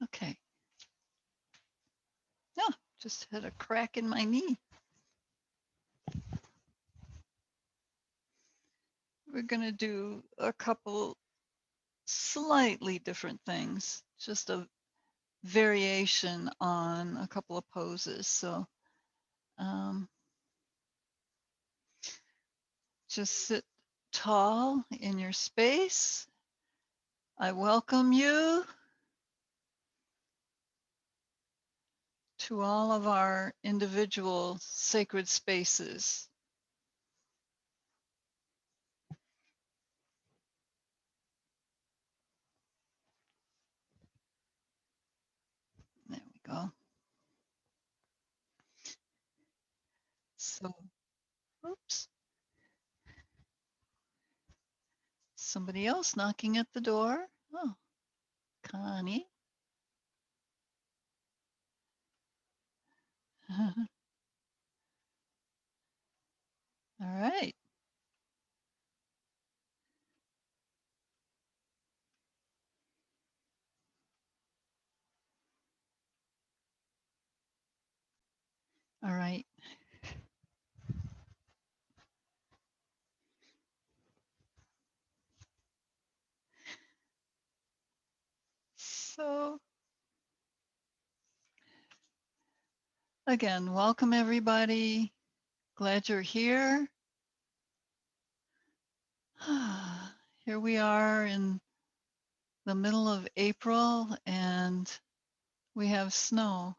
Okay. No, just had a crack in my knee. We're going to do a couple slightly different things, just a variation on a couple of poses. So just sit tall in your space. I welcome you to all of our individual sacred spaces. There we go. So, oops, somebody else knocking at the door. Oh, Connie. All right. All right. So, again, welcome everybody. Glad you're here. Here we are in the middle of April and we have snow.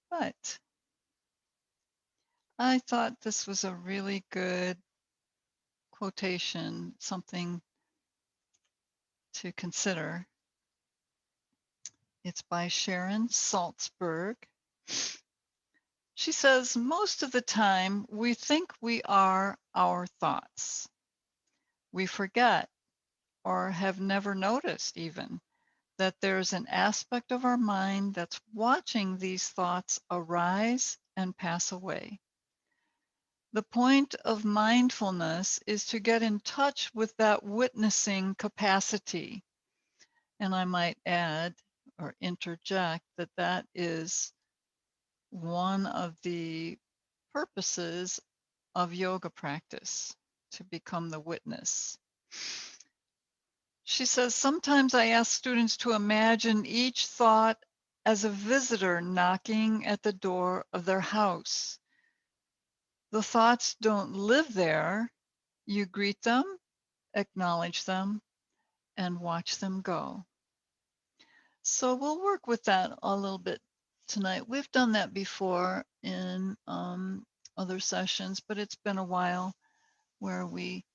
But I thought this was a really good quotation, something to consider. It's by Sharon Salzberg. She says, most of the time we think we are our thoughts. We forget or have never noticed even that there's an aspect of our mind that's watching these thoughts arise and pass away. The point of mindfulness is to get in touch with that witnessing capacity. And I might add or interject that that is one of the purposes of yoga practice, to become the witness. She says, sometimes I ask students to imagine each thought as a visitor knocking at the door of their house. The thoughts don't live there. You greet them, acknowledge them, and watch them go. So we'll work with that a little bit tonight. We've done that before in other sessions, but it's been a while where we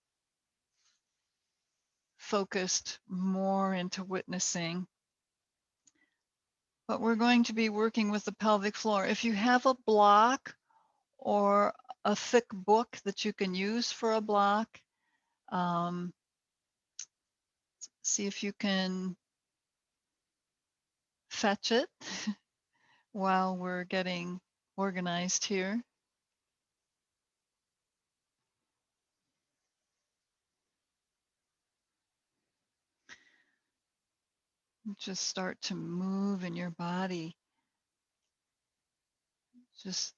focused more into witnessing. But we're going to be working with the pelvic floor. If you have a block or a thick book that you can use for a block, see if you can fetch it while we're getting organized here. Just start to move in your body, just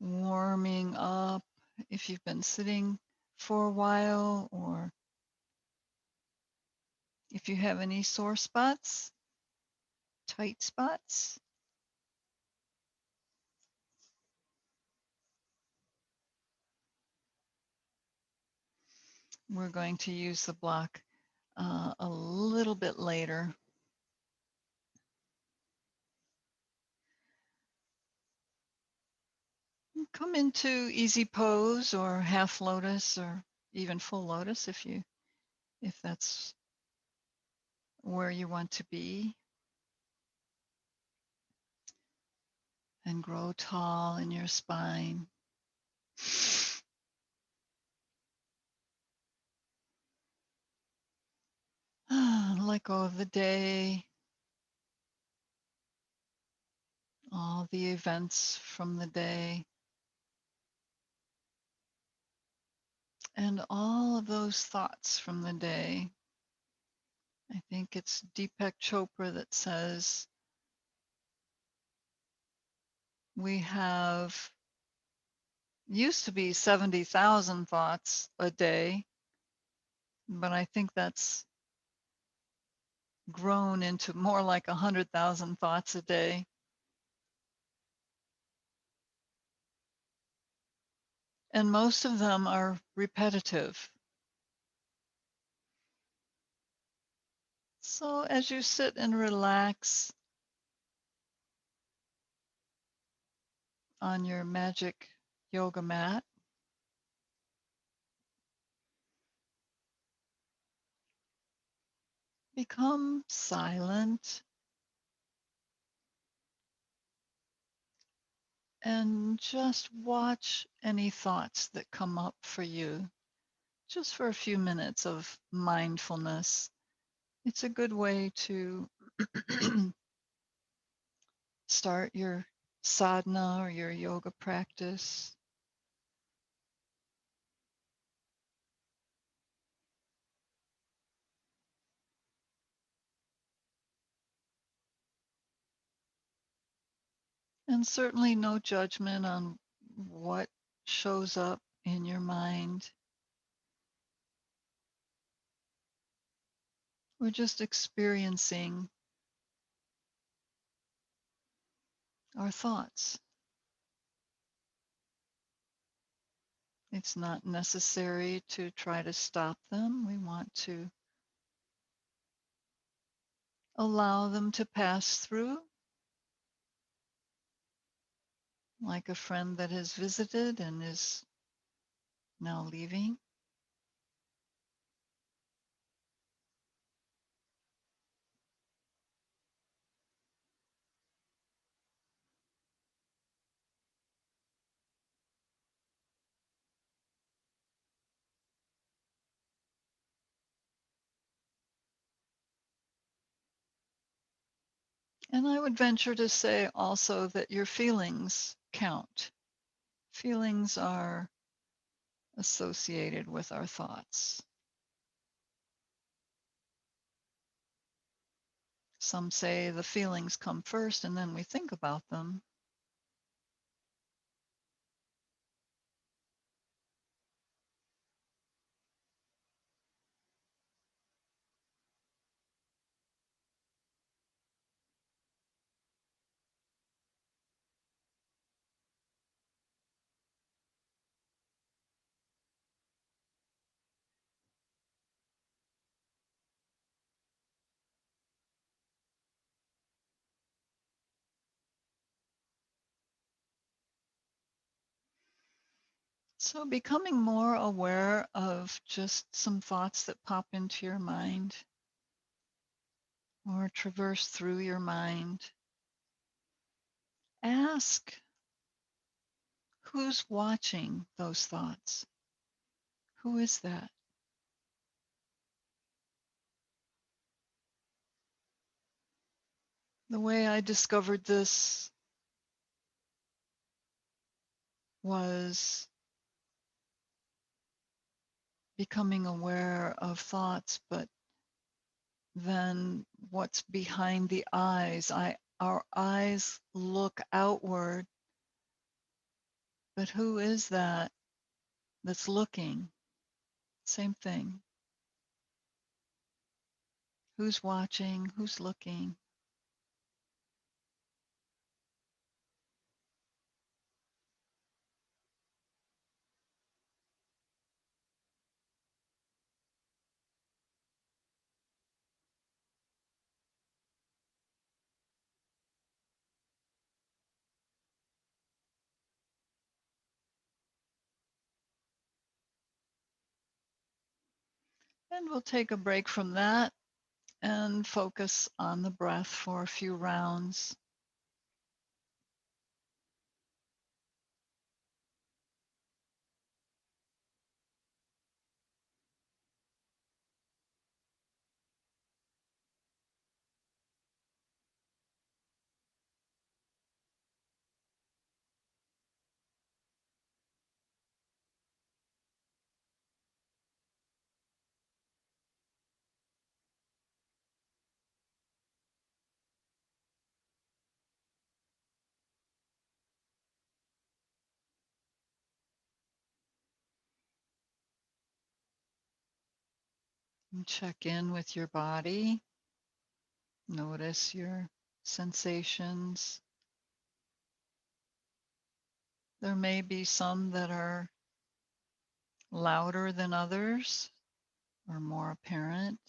warming up if you've been sitting for a while, or if you have any sore spots, tight spots. We're going to use the block a little bit later. Come into easy pose or half lotus or even full lotus if that's where you want to be. And grow tall in your spine. Let go of the day, all the events from the day, and all of those thoughts from the day. I think it's Deepak Chopra that says we have used to be 70,000 thoughts a day, but I think that's grown into more like 100,000 thoughts a day. And most of them are repetitive. So as you sit and relax on your magic yoga mat, become silent and just watch any thoughts that come up for you, just for a few minutes of mindfulness. It's a good way to start your sadhana or your yoga practice. And certainly no judgment on what shows up in your mind. We're just experiencing our thoughts. It's not necessary to try to stop them. We want to allow them to pass through, like a friend that has visited and is now leaving. And I would venture to say also that your feelings count. Feelings are associated with our thoughts. Some say the feelings come first and then we think about them. So becoming more aware of just some thoughts that pop into your mind or traverse through your mind. Ask who's watching those thoughts? Who is that? The way I discovered this was becoming aware of thoughts, but then what's behind the eyes? Our eyes look outward, but who is that that's looking? Same thing. Who's watching? Who's looking? And we'll take a break from that and focus on the breath for a few rounds. And check in with your body. Notice your sensations. There may be some that are louder than others or more apparent,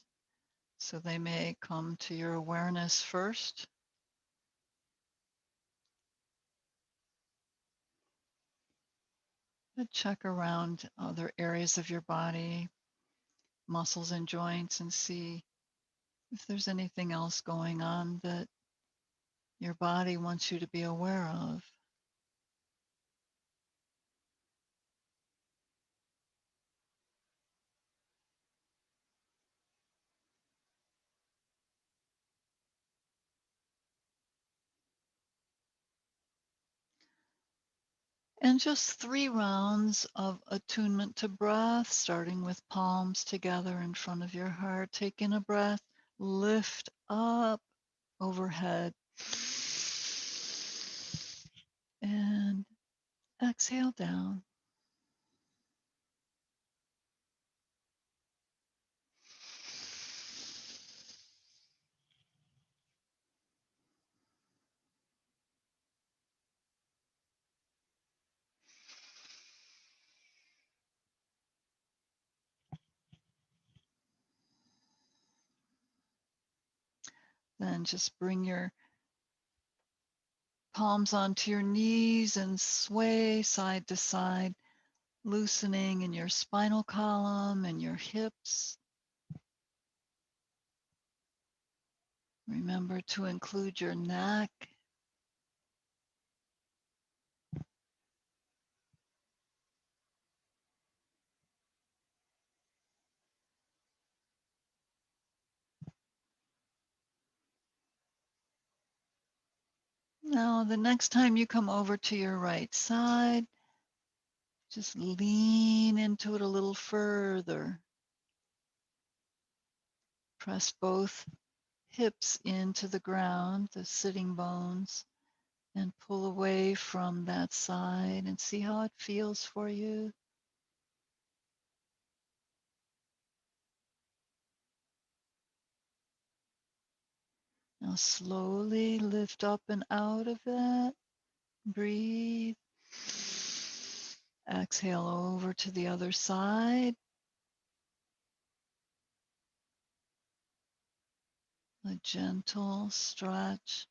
so they may come to your awareness first. But check around other areas of your body, muscles and joints, and see if there's anything else going on that your body wants you to be aware of. And just 3 rounds of attunement to breath, starting with palms together in front of your heart. Take in a breath, lift up overhead, and exhale down. Then just bring your palms onto your knees and sway side to side, loosening in your spinal column and your hips. Remember to include your neck. Now, the next time you come over to your right side, just lean into it a little further. Press both hips into the ground, the sitting bones, and pull away from that side and see how it feels for you. Now slowly lift up and out of that. Breathe. Exhale over to the other side. A gentle stretch.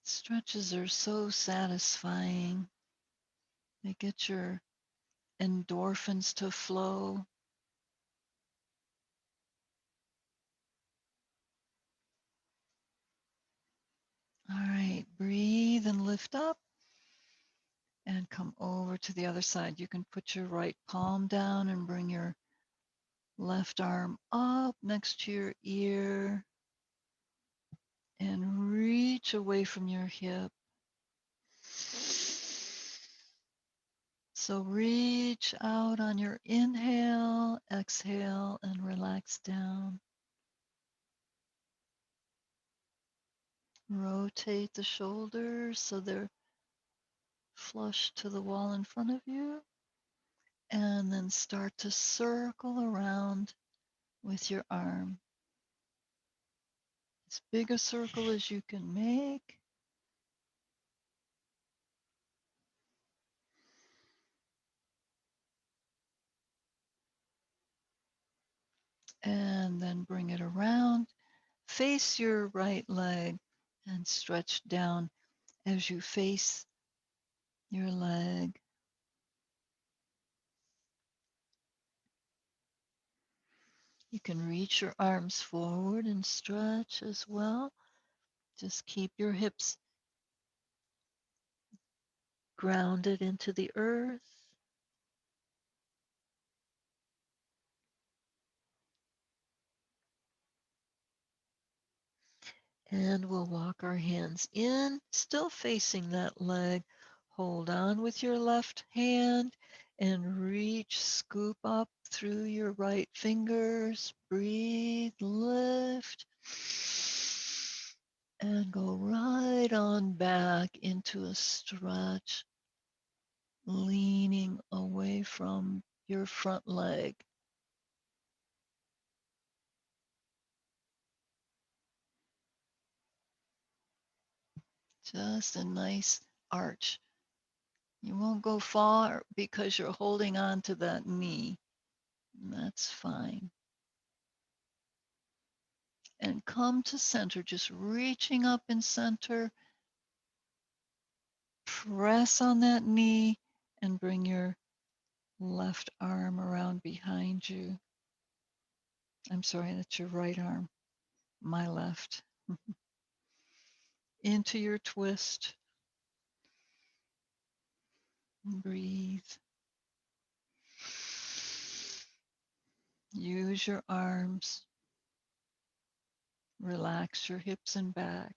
Stretches are so satisfying. They get your endorphins to flow. All right, breathe and lift up and come over to the other side. You can put your right palm down and bring your left arm up next to your ear and reach away from your hip. So reach out on your inhale, exhale, and relax down. Rotate the shoulders so they're flush to the wall in front of you. And then start to circle around with your arm. As big a circle as you can make. And then bring it around. Face your right leg and stretch down as you face your leg. You can reach your arms forward and stretch as well. Just keep your hips grounded into the earth. And we'll walk our hands in, still facing that leg. Hold on with your left hand and reach, scoop up through your right fingers. Breathe, lift, and go right on back into a stretch. leaning away from your front leg. Just a nice arch. You won't go far because you're holding on to that knee. That's fine. And come to center, just reaching up in center. Press on that knee and bring your left arm around behind you. I'm sorry, that's your right arm, my left. Into your twist. Breathe. Use your arms. Relax your hips and back.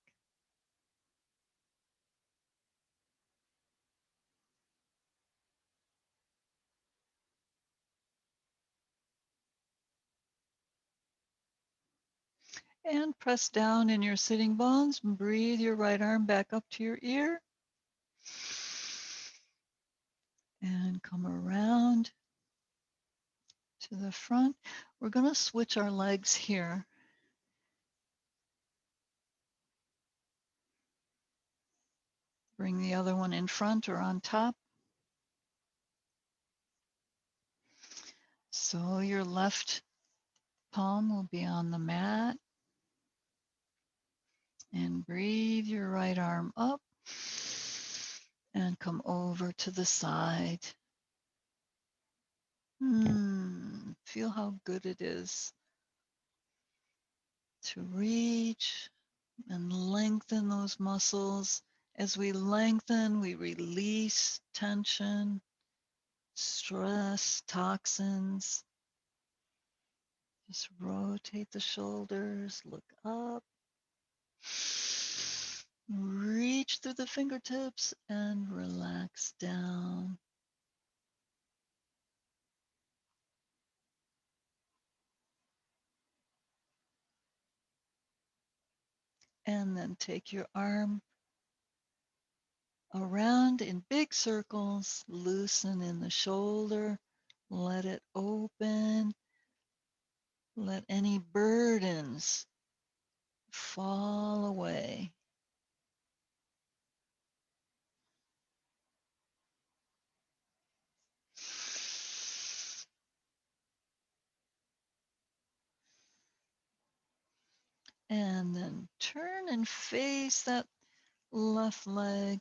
And press down in your sitting bones. Breathe your right arm back up to your ear. And come around to the front. We're going to switch our legs here. Bring the other one in front or on top. So your left palm will be on the mat. And breathe your right arm up and come over to the side. Feel how good it is to reach and lengthen those muscles. As we lengthen, we release tension, stress, toxins. Just rotate the shoulders, look up. Reach through the fingertips and relax down. And then take your arm around in big circles, loosen in the shoulder, let it open, let any burdens fall away. And then turn and face that left leg.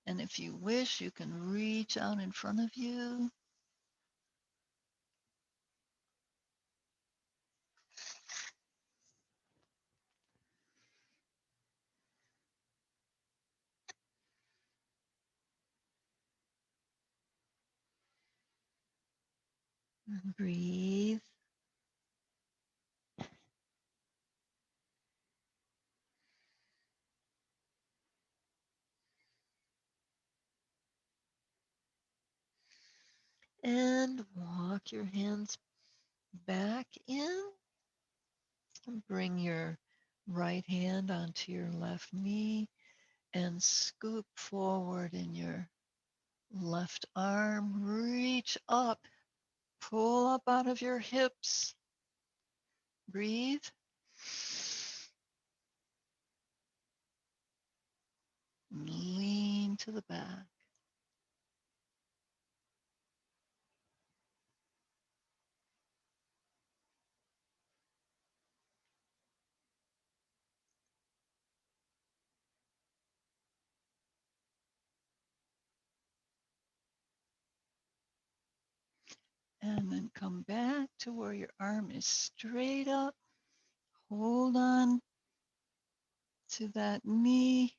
And if you wish, you can reach out in front of you. And breathe. And walk your hands back in. And bring your right hand onto your left knee and scoop forward in your left arm. Reach up, pull up out of your hips. Breathe. Lean to the back. And then come back to where your arm is straight up. Hold on to that knee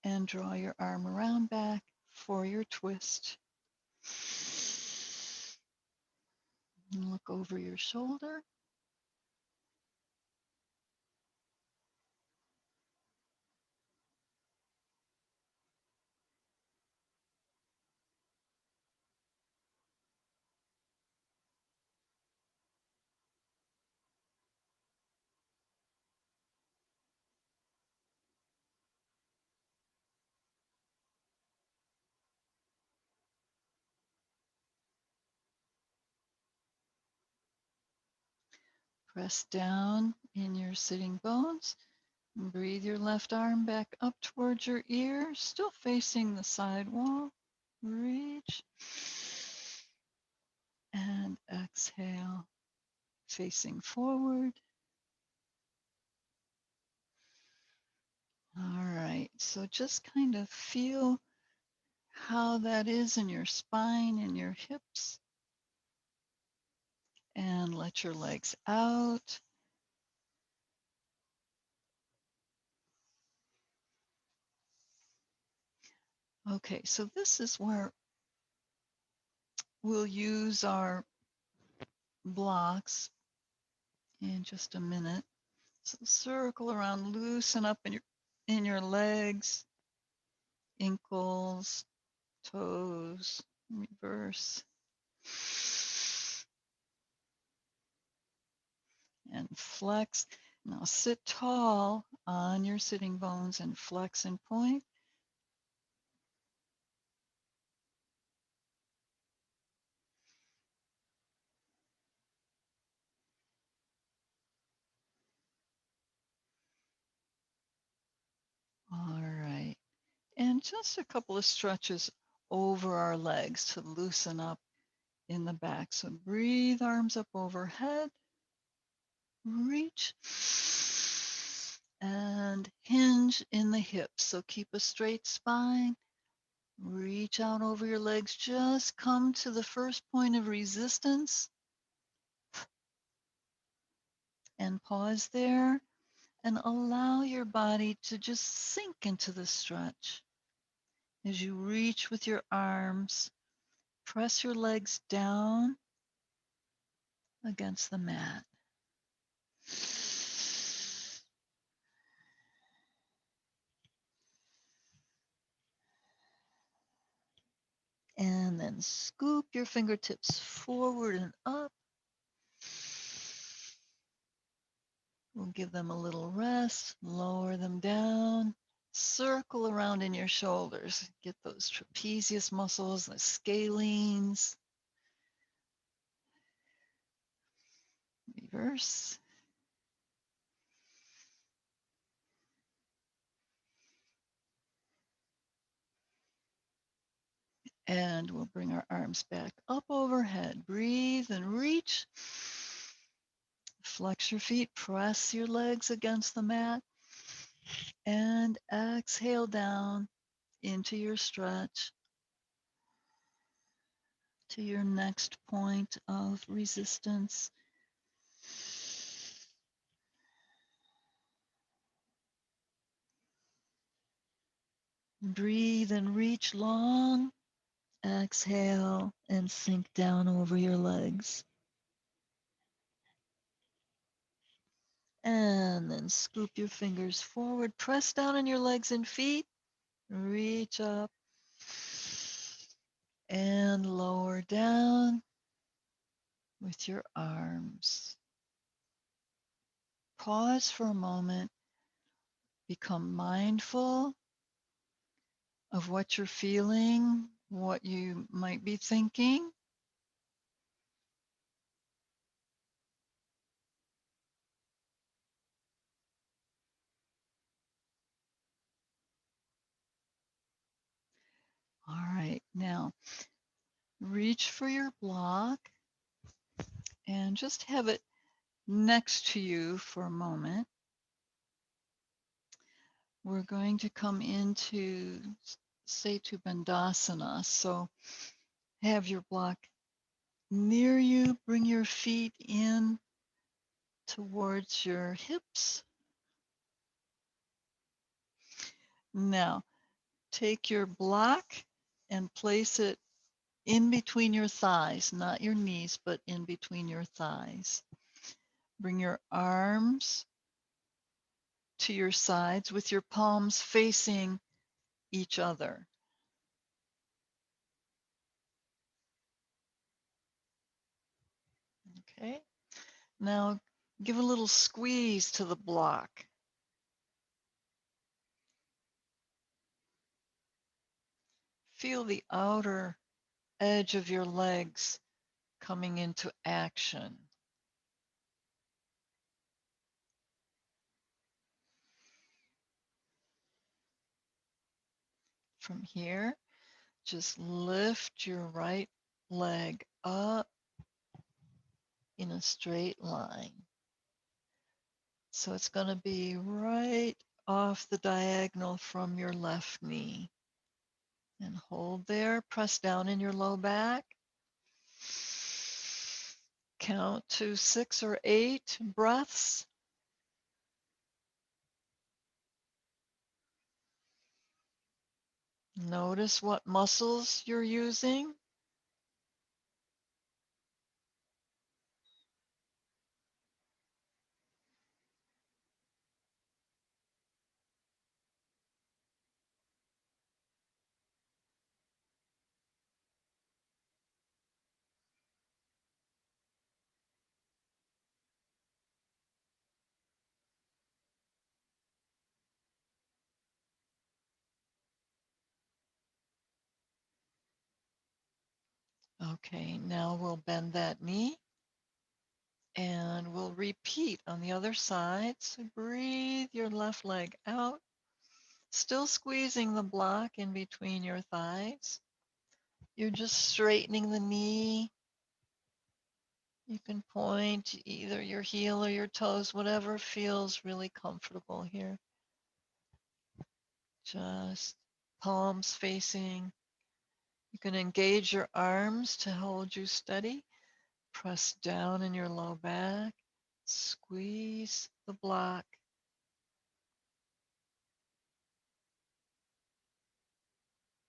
and draw your arm around back for your twist. And look over your shoulder. Press down in your sitting bones. Breathe your left arm back up towards your ear, still facing the side wall. Reach and exhale, facing forward. All right, so just kind of feel how that is in your spine and your hips. And let your legs out. Okay, so this is where we'll use our blocks in just a minute. So circle around, loosen up in your legs, ankles, toes, reverse, and flex. Now sit tall on your sitting bones and flex and point. All right. And just a couple of stretches over our legs to loosen up in the back. So breathe, arms up overhead, reach, and hinge in the hips. So keep a straight spine, reach out over your legs, just come to the first point of resistance and pause there and allow your body to just sink into the stretch. As you reach with your arms, press your legs down against the mat. And then scoop your fingertips forward and up. We'll give them a little rest, lower them down, circle around in your shoulders. Get those trapezius muscles, the scalenes. Reverse. And we'll bring our arms back up overhead. Breathe and reach. Flex your feet, press your legs against the mat, and exhale down into your stretch to your next point of resistance. Breathe and reach long. Exhale and sink down over your legs. And then scoop your fingers forward. Press down on your legs and feet. Reach up and lower down with your arms. Pause for a moment. Become mindful of what you're feeling, what you might be thinking. All right, now reach for your block and just have it next to you for a moment. We're going to come into Setu Bandhasana. So have your block near you. Bring your feet in towards your hips. Now take your block and place it in between your thighs, not your knees, but in between your thighs. Bring your arms to your sides with your palms facing each other. Okay. Now give a little squeeze to the block. Feel the outer edge of your legs coming into action. From here, just lift your right leg up in a straight line. So it's going to be right off the diagonal from your left knee. And hold there, press down in your low back. Count to 6 or 8 breaths. Notice what muscles you're using. Okay, now we'll bend that knee and we'll repeat on the other side. So breathe your left leg out, still squeezing the block in between your thighs. You're just straightening the knee. You can point either your heel or your toes, whatever feels really comfortable here. Just palms facing. You can engage your arms to hold you steady. Press down in your low back. Squeeze the block.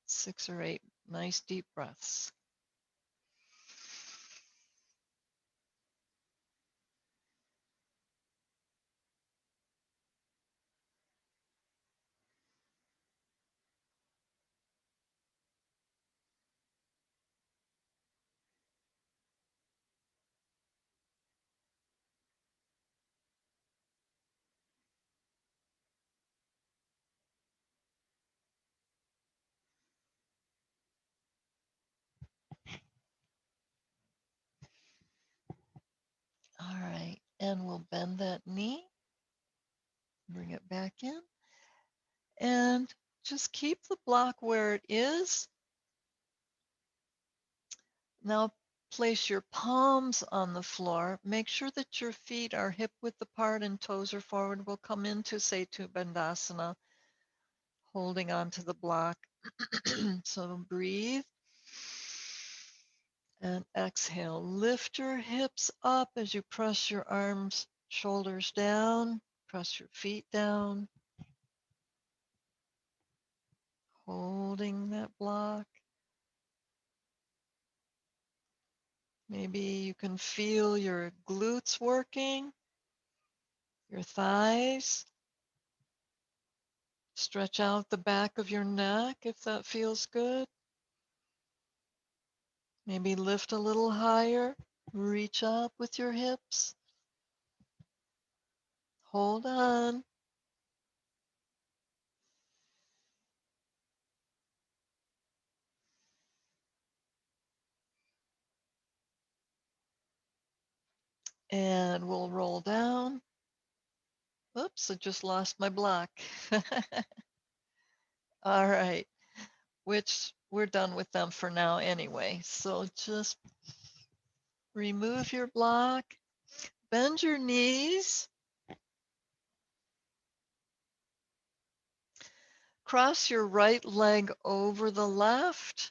6 or 8 nice deep breaths. All right, and we'll bend that knee, bring it back in, and just keep the block where it is. Now place your palms on the floor. Make sure that your feet are hip width apart and toes are forward. We'll come into Setu Bandhasana, holding on to the block. So breathe and exhale. Lift your hips up as you press your arms, shoulders down. Press your feet down, holding that block. Maybe you can feel your glutes working, your thighs. Stretch out the back of your neck if that feels good. Maybe lift a little higher. Reach up with your hips. Hold on. And we'll roll down. Oops, I just lost my block. All right, which we're done with them for now anyway. So just remove your block. Bend your knees. Cross your right leg over the left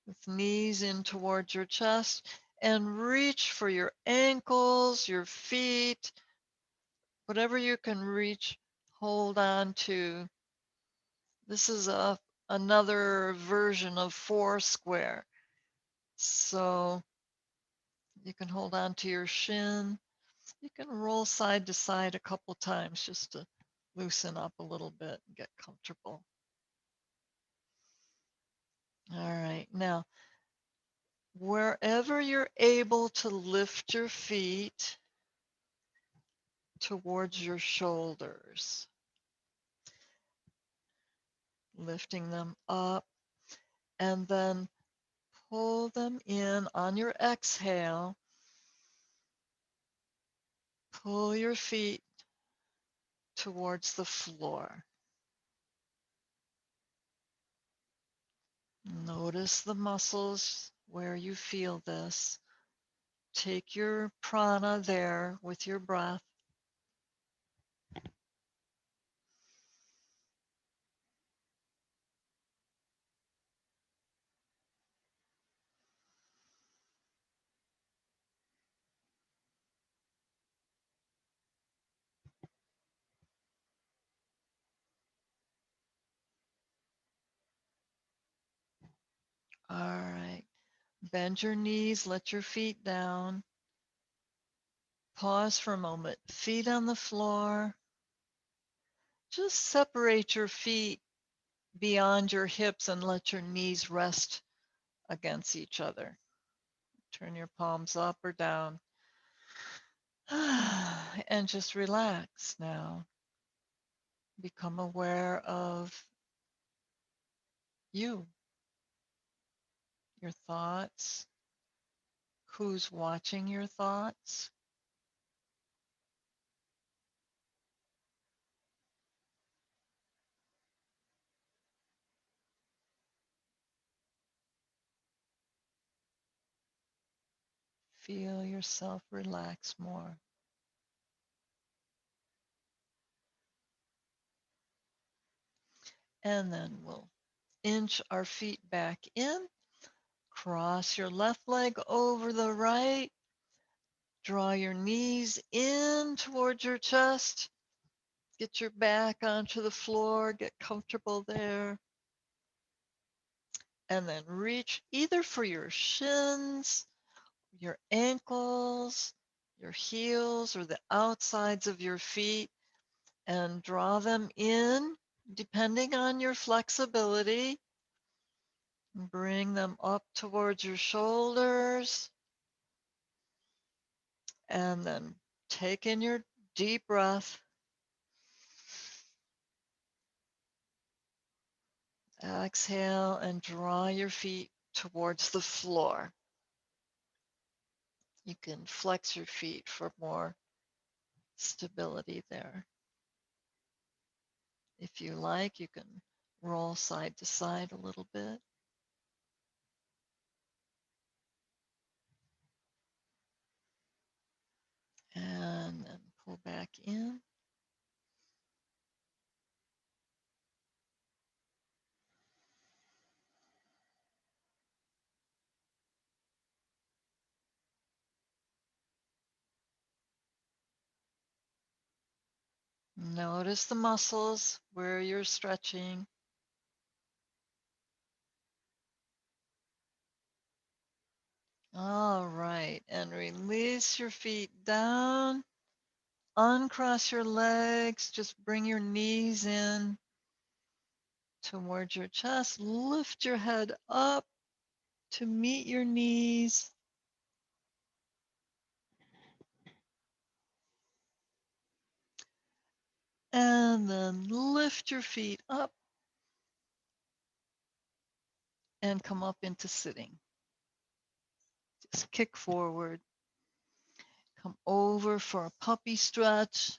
with knees in towards your chest and reach for your ankles, your feet, whatever you can reach, hold on to. This is another version of four square. So you can hold on to your shin. You can roll side to side a couple times just to loosen up a little bit and get comfortable. All right, now wherever you're able to lift your feet towards your shoulders, lifting them up, and then pull them in on your exhale. Pull your feet towards the floor. Notice the muscles where you feel this. Take your prana there with your breath. All right. Bend your knees, let your feet down. Pause for a moment. Feet on the floor. Just separate your feet beyond your hips and let your knees rest against each other. Turn your palms up or down. And just relax now. Become aware of you, your thoughts, who's watching your thoughts. Feel yourself relax more. And then we'll inch our feet back in. Cross your left leg over the right. Draw your knees in towards your chest. Get your back onto the floor. Get comfortable there. And then reach either for your shins, your ankles, your heels, or the outsides of your feet, and draw them in depending on your flexibility. Bring them up towards your shoulders, and then take in your deep breath. Exhale and draw your feet towards the floor. You can flex your feet for more stability there. If you like, you can roll side to side a little bit. And then pull back in. Notice the muscles where you're stretching. All right, and release your feet down. Uncross your legs. Just bring your knees in towards your chest. Lift your head up to meet your knees. And then lift your feet up and come up into sitting. Just kick forward. Come over for a puppy stretch.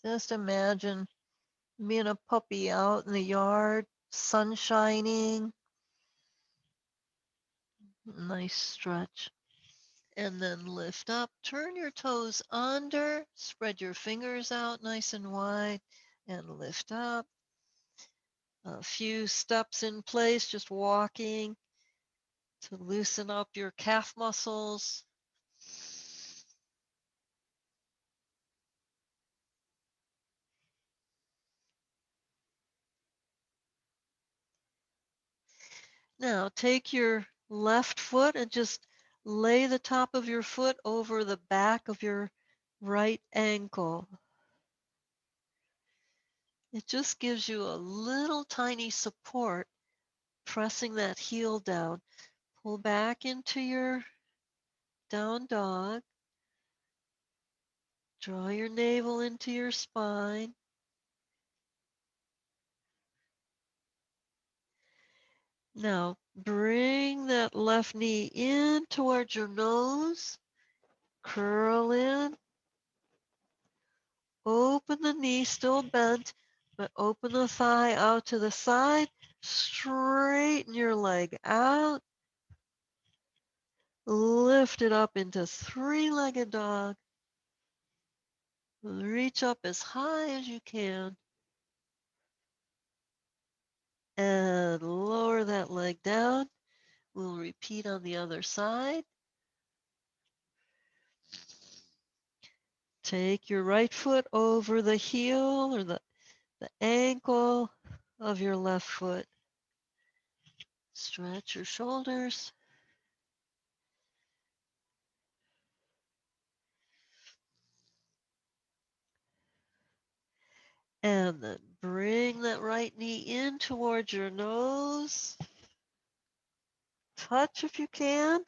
Just imagine being a puppy out in the yard, sun shining. Nice stretch. And then lift up. Turn your toes under. Spread your fingers out nice and wide. And lift up. A few steps in place, just walking to loosen up your calf muscles. Now take your left foot and just lay the top of your foot over the back of your right ankle. It just gives you a little tiny support, pressing that heel down. Pull back into your down dog. Draw your navel into your spine. Now bring that left knee in towards your nose Curl in. Open the knee, still bent, but open the thigh out to the side. Straighten your leg out. Lift it up into three-legged dog. Reach up as high as you can. And lower that leg down. We'll repeat on the other side. Take your right foot over the heel or the ankle of your left foot. Stretch your shoulders. And then bring that right knee in towards your nose. Touch if you can.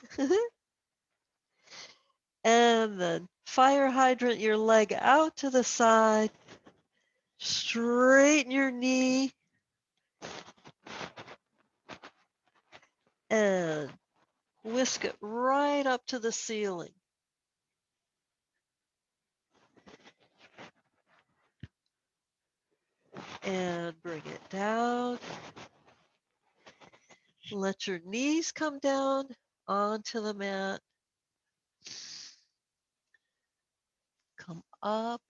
And then fire hydrant your leg out to the side. Straighten your knee. And whisk it right up to the ceiling. And bring it down. Let your knees come down onto the mat. Come up.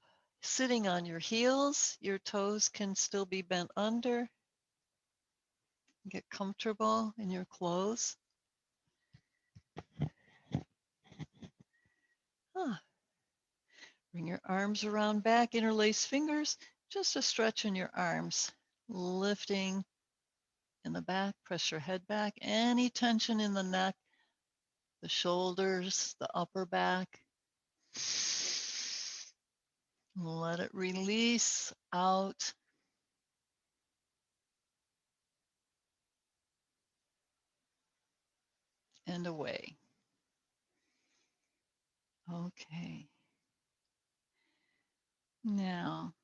Sitting on your heels, your toes can still be bent under. Get comfortable in your clothes. Bring your arms around back, interlace fingers, just a stretch in your arms. Lifting in the back, press your head back. Any tension in the neck, the shoulders, the upper back. Let it release out and away. Okay. Now,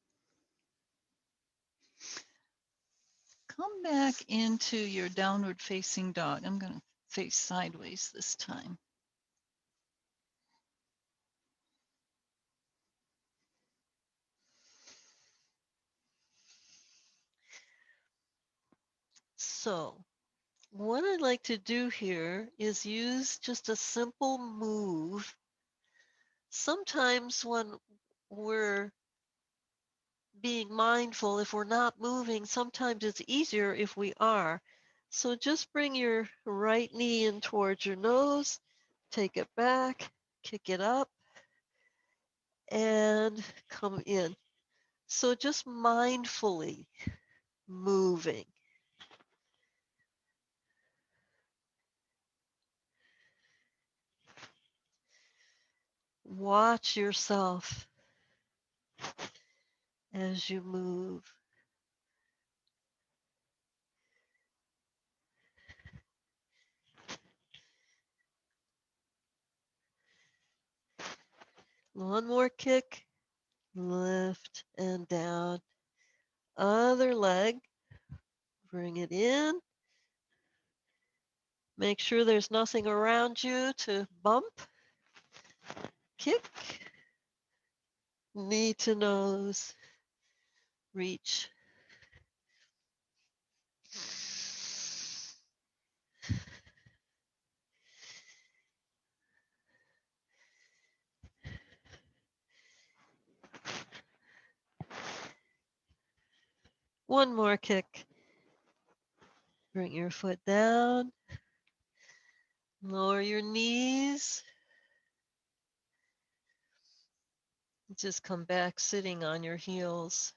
come back into your downward facing dog. I'm going to face sideways this time. So, what I'd like to do here is use just a simple move. Sometimes when we're being mindful, if we're not moving, sometimes it's easier if we are. So just bring your right knee in towards your nose, take it back, kick it up, and come in. So just mindfully moving. Watch yourself as you move. One more kick, lift and down. Other leg, bring it in. Make sure there's nothing around you to bump. Kick, knee to nose, reach. One more kick. Bring your foot down. Lower your knees. Just come back sitting on your heels.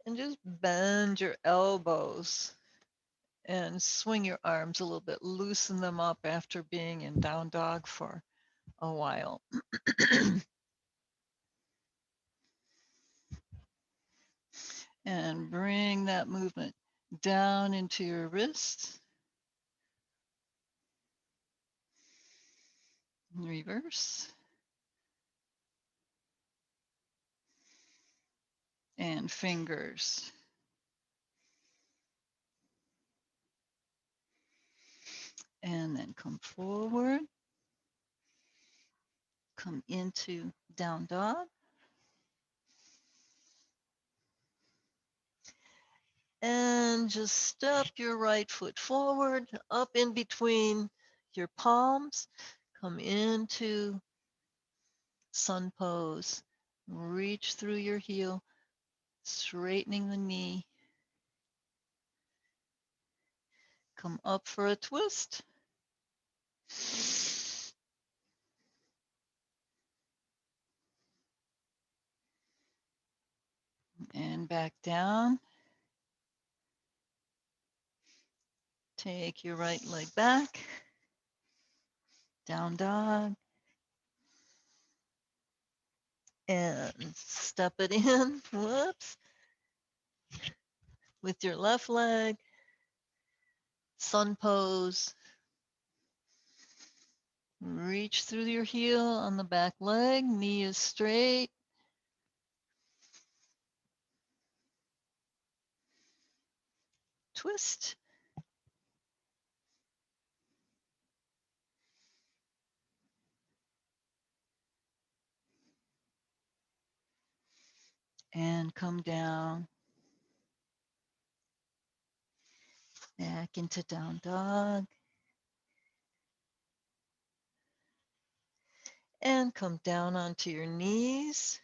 And just bend your elbows and swing your arms a little bit. Loosen them up after being in down dog for a while. And bring that movement down into your wrists. Reverse. And fingers. And then come forward, come into down dog. And just step your right foot forward, up in between your palms. Come into sun pose. Reach through your heel, straightening the knee. Come up for a twist. And back down. Take your right leg back. Down dog. And step it in. Whoops. With your left leg. Sun pose. Reach through your heel on the back leg. Knee is straight. Twist. And come down. Back into down dog. And come down onto your knees.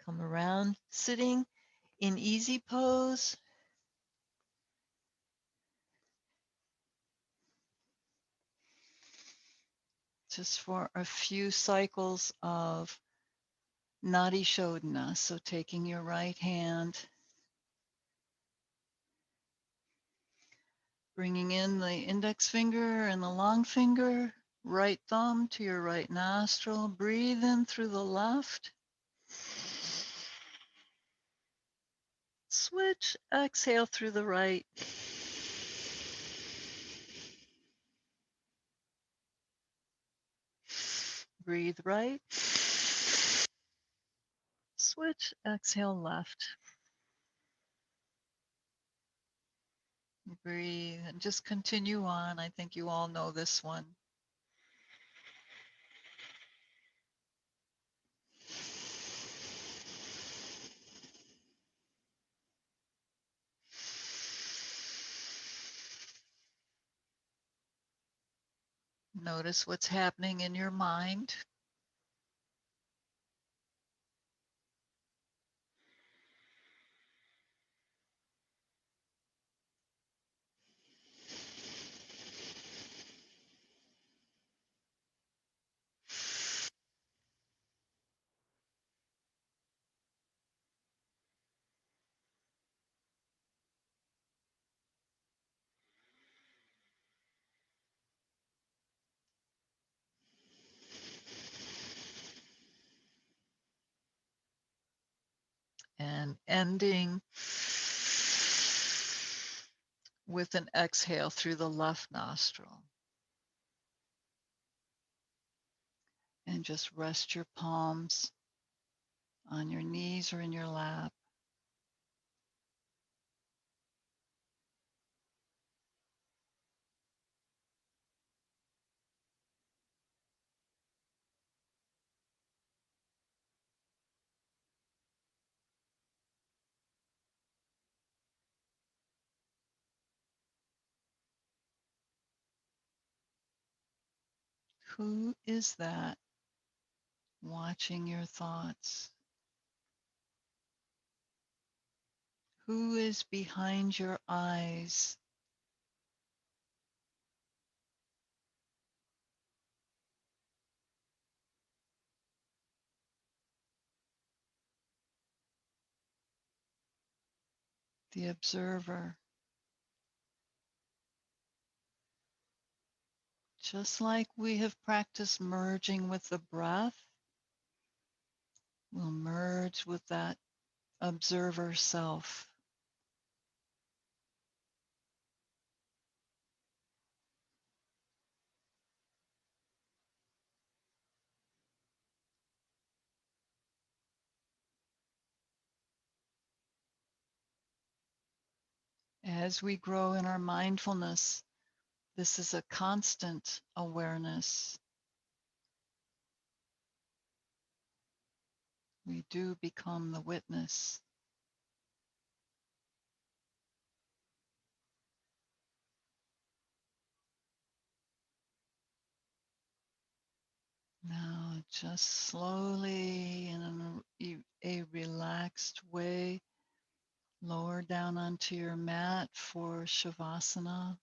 Come around sitting in easy pose. Just for a few cycles of Nadi Shodhana. So taking your right hand, bringing in the index finger and the long finger, right thumb to your right nostril. Breathe in through the left. Switch, exhale through the right. Breathe right. Switch, exhale left. Breathe and just continue on. I think you all know this one. Notice what's happening in your mind. And ending with an exhale through the left nostril. And just rest your palms on your knees or in your lap. Who is that watching your thoughts? Who is behind your eyes? The observer. Just like we have practiced merging with the breath, we'll merge with that observer self. As we grow in our mindfulness, This is a constant awareness. We do become the witness. Now, just slowly in a relaxed way, lower down onto your mat for Shavasana.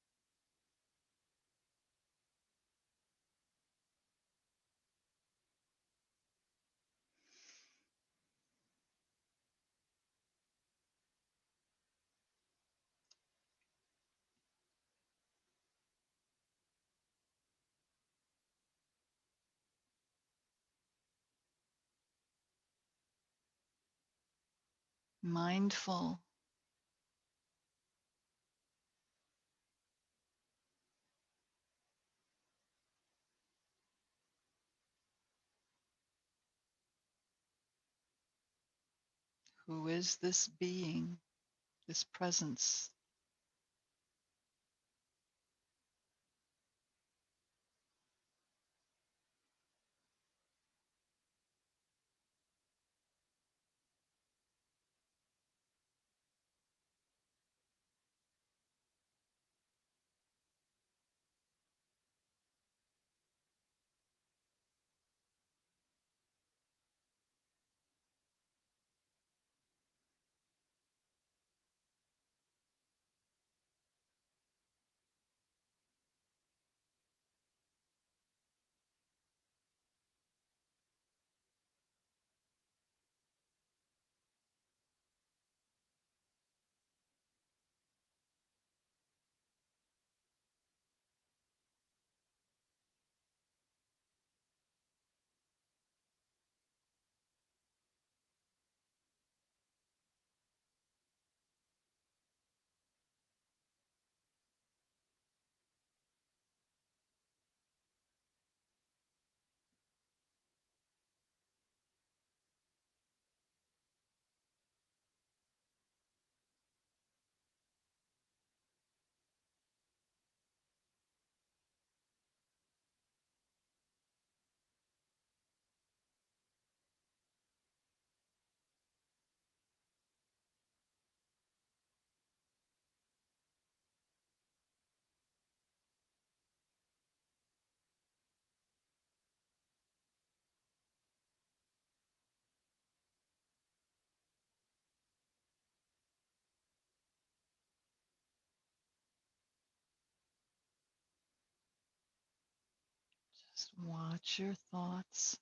Mindful. Who is this being, this presence? Just watch your thoughts.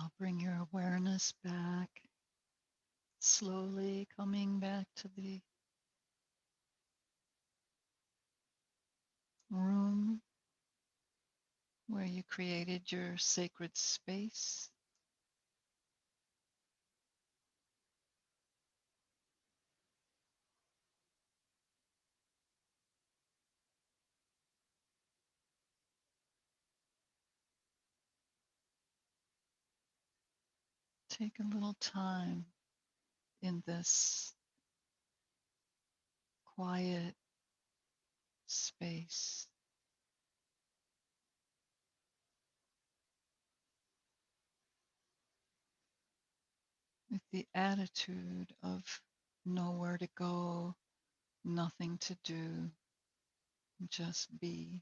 Now bring your awareness back, slowly coming back to the room where you created your sacred space. Take a little time in this quiet space with the attitude of nowhere to go, nothing to do, just be.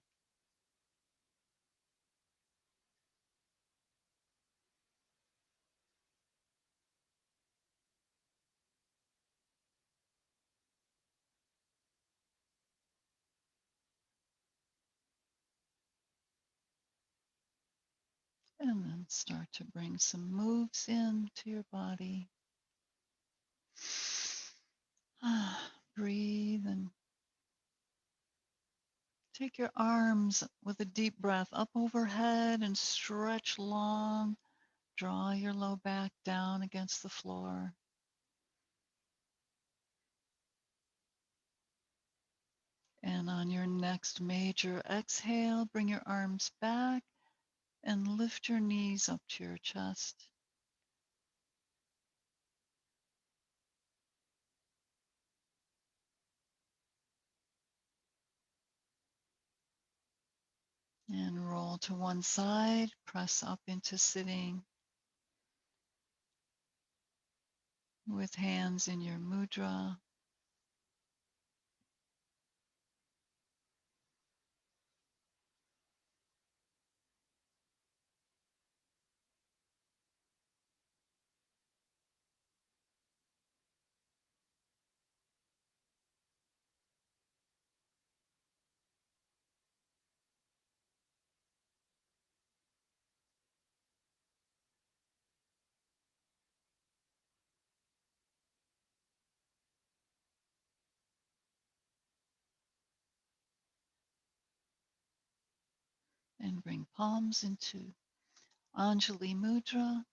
And then start to bring some moves into your body. Breathe and take your arms with a deep breath up overhead and stretch long. Draw your low back down against the floor. And on your next major exhale, bring your arms back and lift your knees up to your chest. And roll to one side, press up into sitting with hands in your mudra. And bring palms into Anjali Mudra.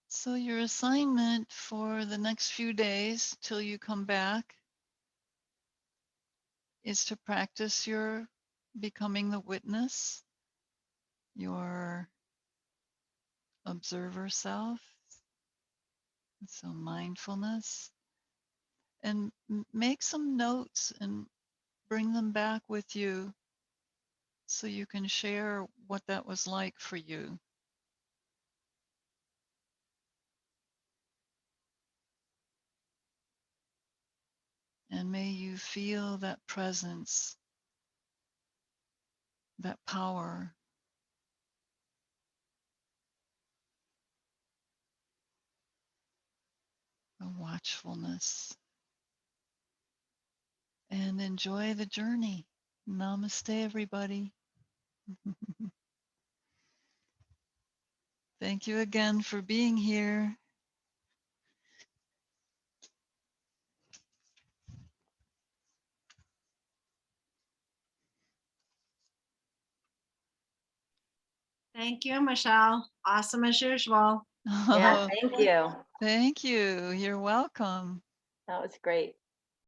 So your assignment for the next few days till you come back is to practice your becoming the witness, your observer self, so mindfulness, and make some notes and bring them back with you so you can share what that was like for you. And may you feel that presence, that power, the watchfulness, and enjoy the journey. Namaste, everybody. Thank you again for being here. Thank you, Michelle. Awesome as usual. Yeah, thank you. Thank you. You're welcome. That was great.